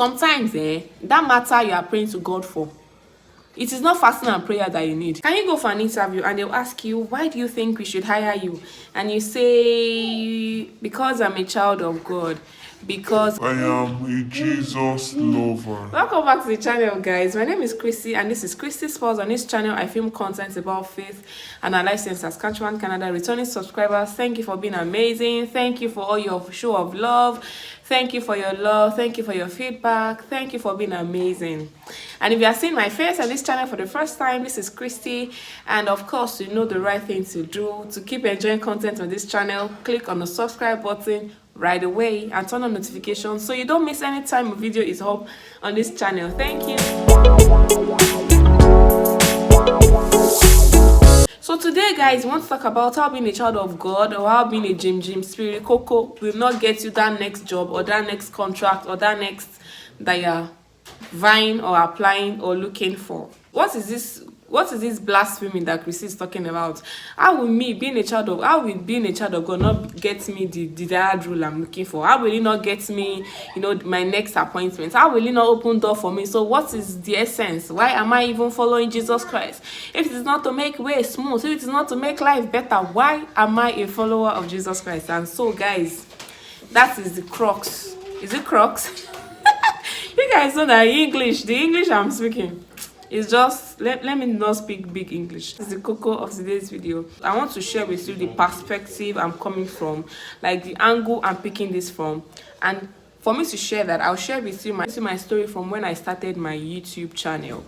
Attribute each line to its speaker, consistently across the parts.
Speaker 1: sometimes that matter you are praying to God for, it is not fasting and prayer that you need. Can you go for an interview and they'll ask you, why do you think we should hire you? And you say, because I'm a child of God, because
Speaker 2: I am a Jesus lover.
Speaker 1: Welcome back to the channel, guys. My name is Christy and this is Christy's Pulse. On this channel I film content about faith and our life in Saskatchewan, Canada. Returning subscribers, thank you for being amazing. Thank you for all your show of love. Thank you for your love. Thank you for your feedback. Thank you for being amazing. And if you are seeing my face on this channel for the first time, this is Christy, and of course you know the right thing to do to keep enjoying content on this channel. Click on the subscribe button right away and turn on notifications so you don't miss any time a video is up on this channel. Thank you. So today, guys, we want to talk about how being a child of God or how being a Jim spirit cocoa will not get you that next job or that next contract or that next that you're vying or applying or looking for. What is this blasphemy that Christy is talking about? How will being a child of God not get me the desired rule I'm looking for? How will it not get me, my next appointment? How will it not open door for me? So what is the essence? Why am I even following Jesus Christ? If it is not to make way smooth, if it is not to make life better, why am I a follower of Jesus Christ? And so, guys, that is the crux. Is it crux? You guys know that the English I'm speaking, it's just, let me not speak big English. It's the cocoa of today's video. I want to share with you the perspective I'm coming from, like the angle I'm picking this from. And for me to share that, I'll share with you my story from when I started my YouTube channel.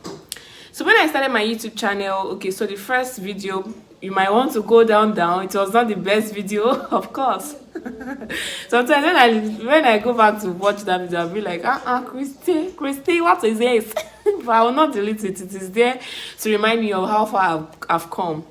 Speaker 1: So when I started my YouTube channel, okay, so the first video, you might want to go down. It was not the best video, of course. Sometimes when I go back to watch that video, I'll be like, Christy, what is this? But I will not delete it. It is there to remind me of how far I've come.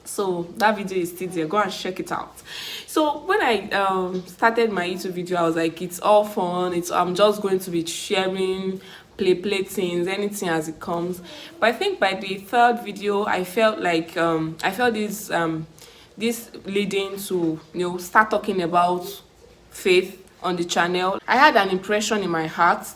Speaker 1: So that video is still there. Go and check it out. So when I started my YouTube video, I was like, it's all fun. I'm just going to be sharing play things, anything as it comes. But I think by the third video, I felt like this leading to start talking about faith on the channel. I had an impression in my heart.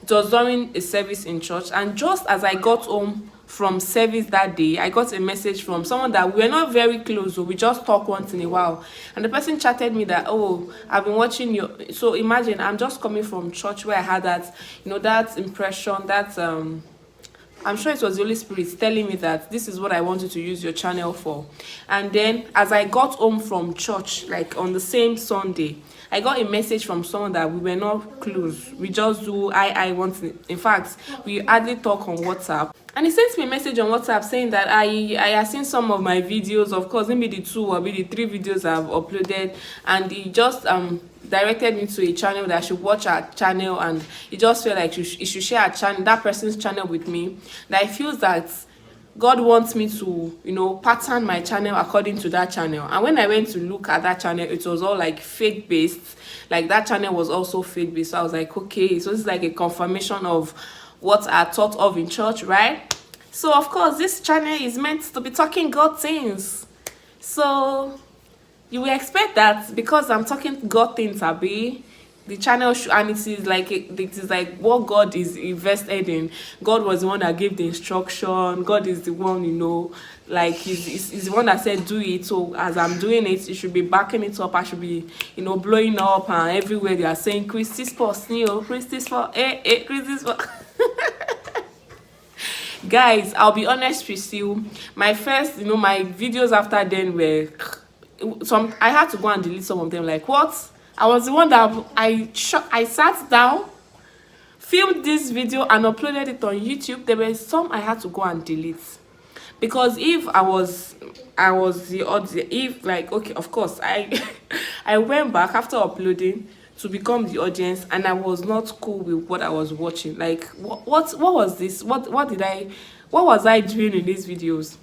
Speaker 1: It was during a service in church, and just as I got home from service that day, I got a message from someone that we were not very close, so we just talk once in a while, and the person chatted me that, oh, I've been watching you. So imagine, I'm just coming from church where I had that that impression, that I'm sure it was the Holy Spirit telling me that this is what I wanted to use your channel for. And then as I got home from church, like on the same Sunday, I got a message from someone that we were not close. We just do I want. In fact, we hardly talk on WhatsApp. And he sent me a message on WhatsApp saying that I have seen some of my videos, of course, maybe the 2 or maybe the 3 videos I've uploaded, and he just directed me to a channel that I should watch our channel, and he just felt like he should share a channel, that person's channel with me. That I feel that God wants me to, pattern my channel according to that channel. And when I went to look at that channel, it was all like faith-based. Like that channel was also faith-based. So I was like, okay, so this is like a confirmation of what I thought of in church, right? So of course, this channel is meant to be talking God things. So you will expect that because I'm talking God things, Abi, the channel and it is like what God is invested in. God was the one that gave the instruction. God is the one, like he's the one that said do it. So as I'm doing it, you should be backing it up. I should be blowing up, and everywhere they are saying Christy's Pulse, Christy's Pulse, Christy's Pulse. Guys, I'll be honest with you, my first my videos after then were I had to go and delete some of them. Like, what? I was the one that I sat down, filmed this video and uploaded it on YouTube. There were some I had to go and delete because if I was the audience, if like, okay, of course I went back after uploading to become the audience, and I was not cool with what I was watching. Like, what was this? What was I doing in these videos?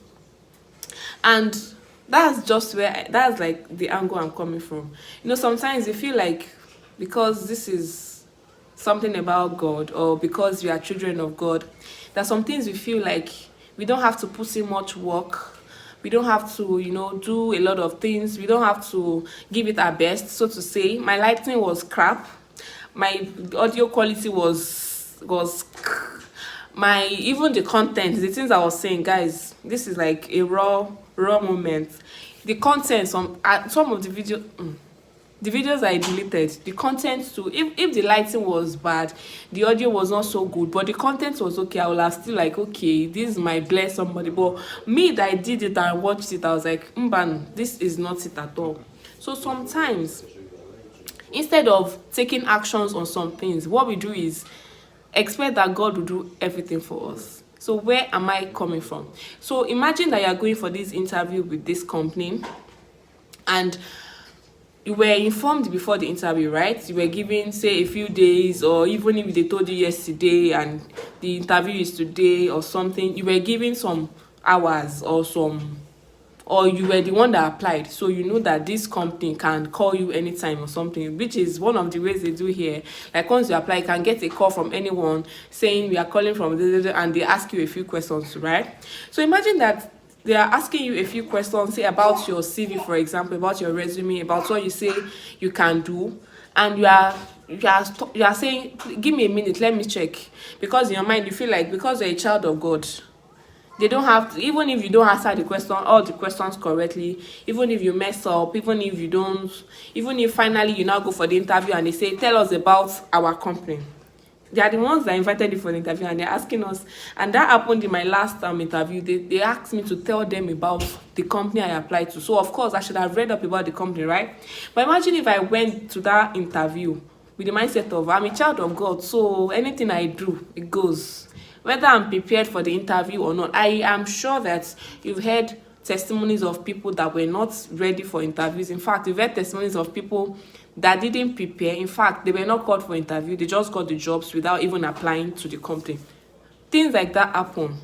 Speaker 1: And that's like the angle I'm coming from. Sometimes you feel like because this is something about God, or because we are children of God, that some things we feel like we don't have to put in much work. We don't have to, do a lot of things. We don't have to give it our best, so to say. My lighting was crap. my audio quality was my, even the content, the things I was saying, guys, this is like a raw moment. The content, some of the the videos I deleted, the content too, if the lighting was bad, the audio was not so good, but the content was okay, I would have still like, okay, this might bless somebody. But me that I did it and watched it, I was like, mban, this is not it at all. So sometimes, instead of taking actions on some things, what we do is expect that God will do everything for us. So where am I coming from? So imagine that you are going for this interview with this company, and you were informed before the interview, right? You were given, say, a few days, or even if they told you yesterday and the interview is today or something, you were given some hours or you were the one that applied, so you know that this company can call you anytime or something, which is one of the ways they do here. Like once you apply, you can get a call from anyone saying we are calling from, and they ask you a few questions, right? So imagine that they are asking you a few questions, say about your CV, for example, about your resume, about what you say you can do, and you are saying, give me a minute, let me check, because in your mind you feel like, because you're a child of God, they don't have to, even if you don't answer the question, all the questions correctly, even if you mess up, even if you don't, even if finally you now go for the interview and they say, tell us about our company. They are the ones that invited you for the interview, and they're asking us. And that happened in my last interview. They asked me to tell them about the company I applied to. So of course I should have read up about the company, right? But imagine if I went to that interview with the mindset of, I'm a child of God, so anything I do, it goes. Whether I'm prepared for the interview or not, I am sure that you've heard testimonies of people that were not ready for interviews. In fact, you've heard testimonies of people that didn't prepare. In fact, they were not called for interview. They just got the jobs without even applying to the company. Things like that happen.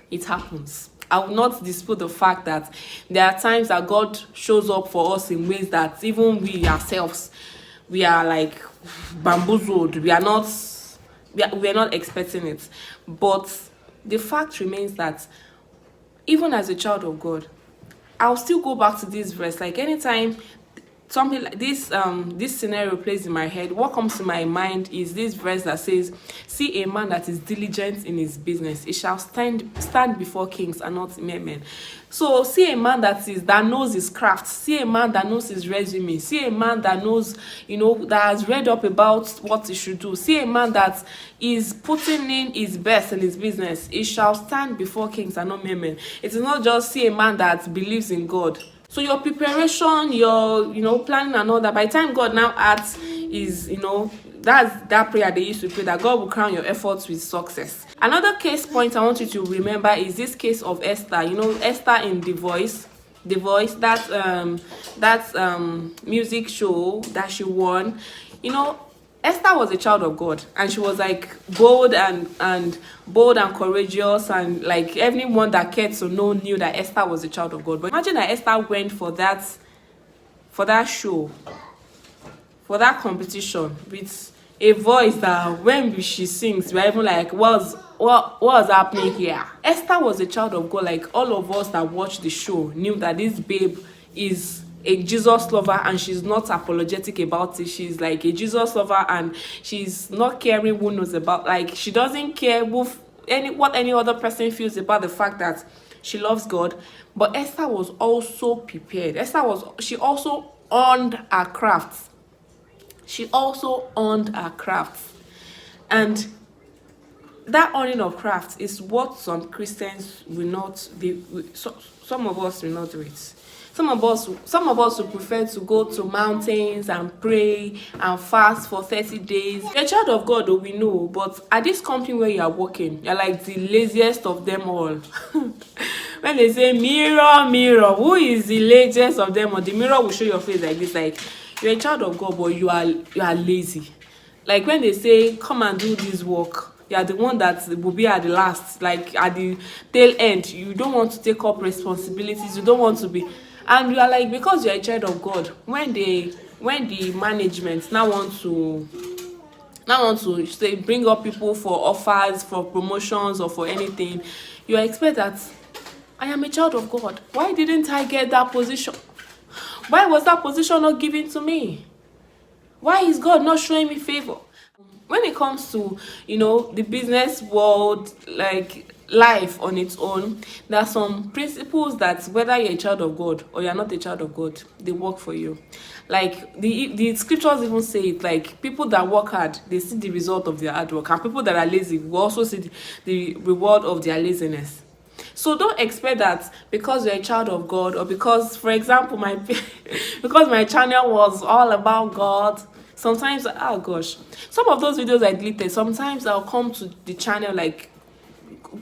Speaker 1: It happens. I will not dispute the fact that there are times that God shows up for us in ways that even we ourselves, we are like bamboozled. We are not expecting it. But the fact remains that even as a child of God, I'll still go back to this verse. Like anytime something like this scenario plays in my head, what comes to my mind is this verse that says, see a man that is diligent in his business, he shall stand before kings and not mere men. So see a man that knows his craft, see a man that knows his resume, see a man that knows, that has read up about what he should do, see a man that is putting in his best in his business, he shall stand before kings and not mere men. It is not just see a man that believes in God. So your preparation, your planning and all that, by the time God now adds is, that's that prayer they used to pray, that God will crown your efforts with success. Another case point I want you to remember is this case of Esther. Esther in The Voice, that music show that she won. Esther was a child of God, and she was like bold and courageous, and like everyone that cared to know knew that Esther was a child of God. But imagine that Esther went for that show, for that competition, with a voice that when she sings, we're even like, what's happening here? Esther was a child of God. Like all of us that watched the show knew that this babe is a Jesus lover, and she's not apologetic about it. She's like a Jesus lover, and she's not caring who knows about, like she doesn't care what any other person feels about the fact that she loves God. But Esther was also prepared. She also owned her craft. And that owning of craft is what some Christians will not be. Some of us will not do it. Some of us will prefer to go to mountains and pray and fast for 30 days. You're a child of God, though, we know, but at this company where you are working, you're like the laziest of them all. When they say, mirror, mirror, who is the laziest of them all? The mirror will show your face like this, like, you're a child of God, but you are lazy. Like when they say, come and do this work, you are the one that will be at the last, like at the tail end. You don't want to take up responsibilities. You don't want to be... And you are like, because you're a child of God, when the management now want to say bring up people for offers, for promotions, or for anything, you expect that I am a child of God. Why didn't I get that position? Why was that position not given to me? Why is God not showing me favor? When it comes to, the business world, like life on its own, there are some principles that whether you're a child of God or you're not a child of God, they work for you. Like the scriptures even say it, like people that work hard, they see the result of their hard work, and people that are lazy will also see the reward of their laziness. So don't expect that because you're a child of God, or because, for example, because my channel was all about God. Sometimes, oh gosh, some of those videos I deleted. Sometimes I'll come to the channel like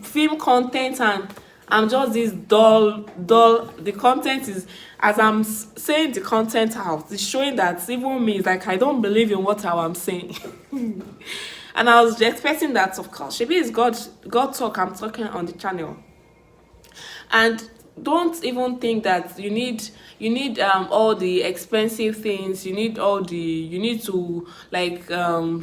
Speaker 1: film content, and I'm just this dull. The content is, as I'm saying the content out, it's showing that even me, like, I don't believe in what I'm saying. And I was expecting that, of course, maybe it's God talk I'm talking on the channel. And don't even think that you need all the expensive things. You need to like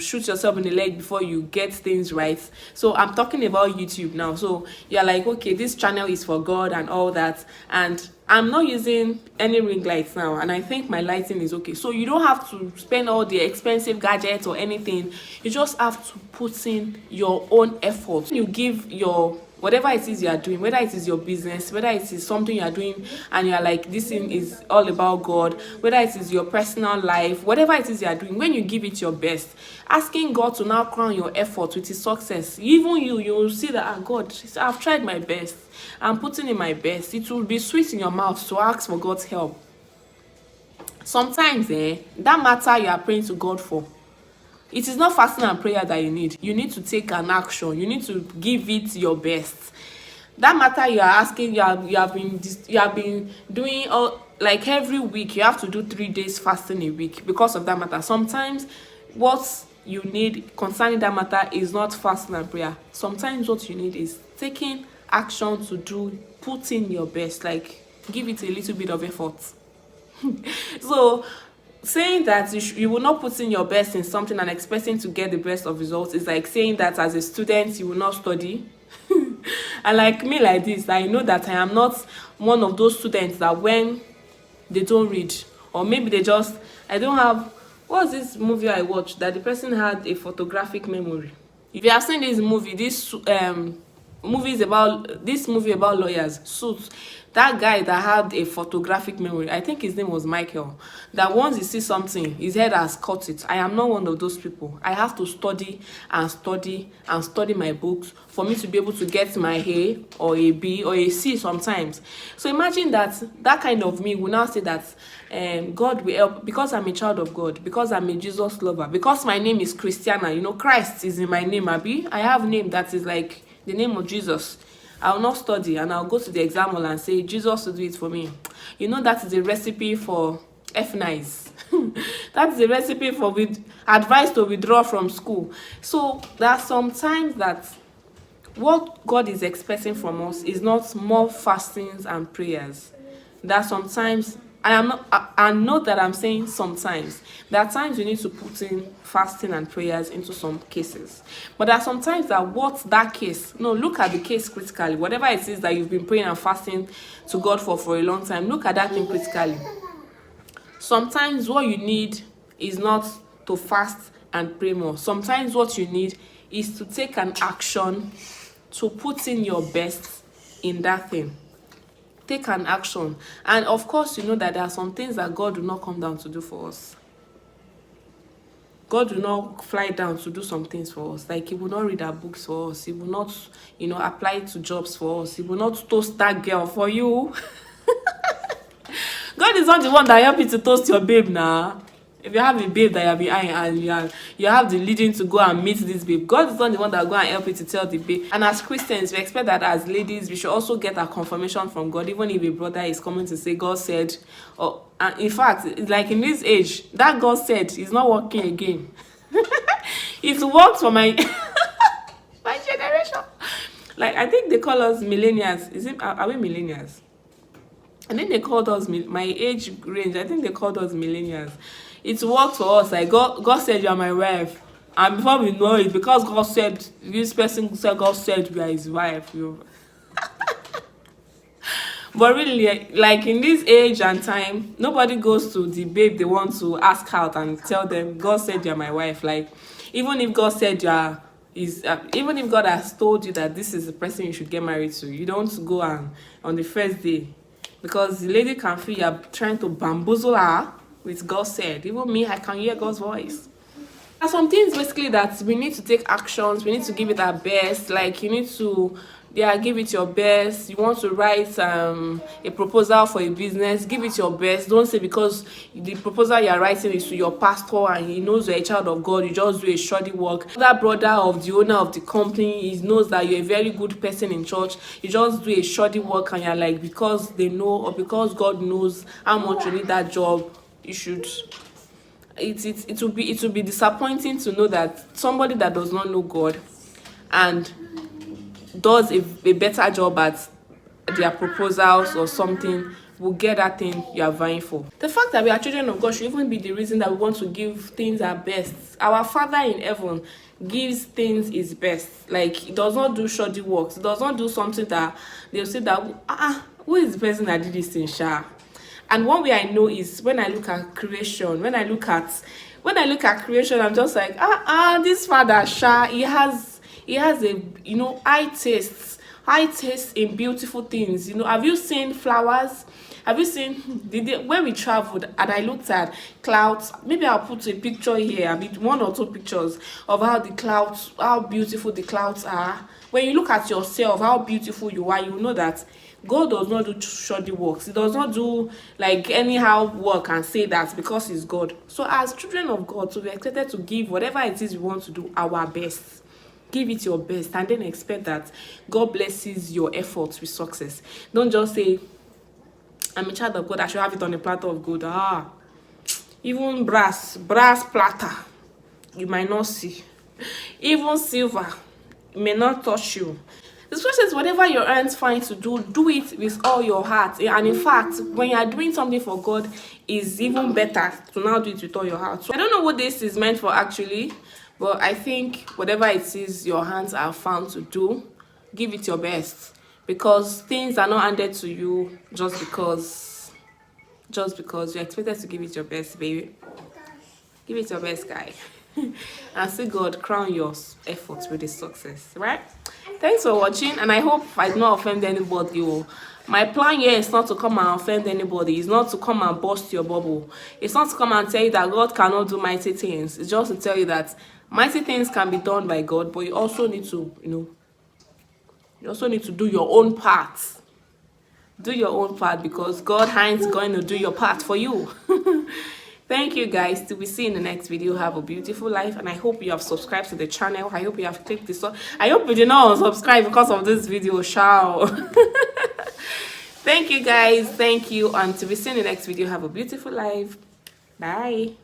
Speaker 1: shoot yourself in the leg before you get things right. So I'm talking about YouTube now. So you're like, okay, this channel is for God and all that, and I'm not using any ring lights now, and I think my lighting is okay. So you don't have to spend all the expensive gadgets or anything. You just have to put in your own effort. You give your whatever it is you are doing, whether it is your business, whether it is something you are doing and you are like, this thing is all about God, whether it is your personal life, whatever it is you are doing, when you give it your best, asking God to now crown your effort with his success, even you will see that, God, I've tried my best, I'm putting in my best. It will be sweet in your mouth to ask for God's help. Sometimes that matter you are praying to God for, it is not fasting and prayer that you need. You need to take an action. You need to give it your best. That matter you are asking, you have been doing all, like every week. You have to do 3 days fasting a week because of that matter. Sometimes what you need concerning that matter is not fasting and prayer. Sometimes what you need is taking action to put in your best. Like, give it a little bit of effort. So saying that you will not put in your best in something and expecting to get the best of results is like saying that as a student you will not study. And like me, like this, I know that I am not one of those students that when they don't read, or maybe I don't have, what's this movie I watched that the person had a photographic memory? If you have seen this movie, this movie about lawyers, Suits, that guy that had a photographic memory, I think his name was Michael, that once he sees something, his head has caught it. I am not one of those people. I have to study and study and study my books for me to be able to get my A or a B or a C sometimes. So imagine that kind of me will now say that God will help because I'm a child of God, because I'm a Jesus lover, because my name is Christiana. Christ is in my name, Abi. I have a name that is like the name of Jesus. I'll not study and I'll go to the exam hall and say, Jesus will do it for me. That is a recipe for F-nice. That's a recipe for advice to withdraw from school. So there are some times that what God is expecting from us is not more fastings and prayers. There are sometimes, I know that I'm saying sometimes. There are times you need to put in fasting and prayers into some cases. But there are sometimes that look at the case critically. Whatever it is that you've been praying and fasting to God for a long time, look at that thing critically. Sometimes what you need is not to fast and pray more. Sometimes what you need is to take an action to put in your best in that thing. Take an action. And of course, that there are some things that God will not come down to do for us. God will not fly down to do some things for us. Like, he will not read our books for us. He will not, apply to jobs for us. He will not toast that girl for you. God is not the one that help you to toast your babe now. If you have a babe that you have been eyeing and you have the leading to go and meet this babe, God is not the one that will go and help you to tell the babe. And as Christians, we expect that as ladies, we should also get a confirmation from God, even if a brother is coming to say, God said, and in fact, like in this age, that God said is not working again. It works for my my generation. Like, I think they call us millennials. Are we millennials? I think they called us my age range. I think they called us millennials. It worked for us. Like, God said you are my wife, and before we know it, because God said, this person said God said we are his wife. But really, like in this age and time, nobody goes to the babe they want to ask out and tell them, God said you're my wife. Like, even if God said even if God has told you that this is the person you should get married to, you don't go and on the first day, because the lady can feel you're trying to bamboozle her with God said. Even me, I can hear God's voice. There are some things basically that we need to take actions, we need to give it our best. Like, you need to, yeah, give it your best. You want to write a proposal for a business, give it your best. Don't say because the proposal you're writing is to your pastor and he knows you're a child of God, you just do a shoddy work. That brother of the owner of the company, he knows that you're a very good person in church, you just do a shoddy work and you're like, because they know or because God knows how much you need that job, you should. It will be disappointing to know that somebody that does not know God and does a better job at their proposals or something will get that thing you are vying for. The fact that we are children of God should even be the reason that we want to give things our best. Our Father in heaven gives things his best. Like, he does not do shoddy works. He does not do something that they'll say that who is the person that did this thing, Sha? And one way I know is when I look at creation. When I look at creation, I'm just like, this Father Sha, he has a high taste in beautiful things. Have you seen flowers? Have you seen when we traveled and I looked at clouds? Maybe I'll put a picture here, one or two pictures of how beautiful the clouds are. When you look at yourself, how beautiful you are, you know that God does not do shoddy works. He does not do like anyhow work and say that because he's God. So as children of God, so we're expected to give whatever it is we want to do our best. Give it your best and then expect that God blesses your efforts with success. Don't just say, I'm a child of God, I should have it on a platter of gold. Even brass platter, you might not see. Even silver may not touch you. The scripture says, whatever your hands find to do, do it with all your heart. And in fact, when you are doing something for God, is even better to now do it with all your heart. So I don't know what this is meant for actually, but I think whatever it is your hands are found to do, give it your best. Because things are not handed to you just because you're expected to give it your best, baby. Give it your best, guy. And see God crown your efforts with his success, right? Thanks for watching, and I hope I did not offend anybody. My plan here is not to come and offend anybody. It's not to come and burst your bubble. It's not to come and tell you that God cannot do mighty things. It's just to tell you that mighty things can be done by God, but you also need to, do your own part. Do your own part, because God ain't going to do your part for you. Thank you guys. Till we see in the next video. Have a beautiful life, and I hope you have subscribed to the channel. I hope you have clicked this on. I hope you did not unsubscribe because of this video. Ciao. Thank you guys. Thank you, and till we see in the next video. Have a beautiful life. Bye.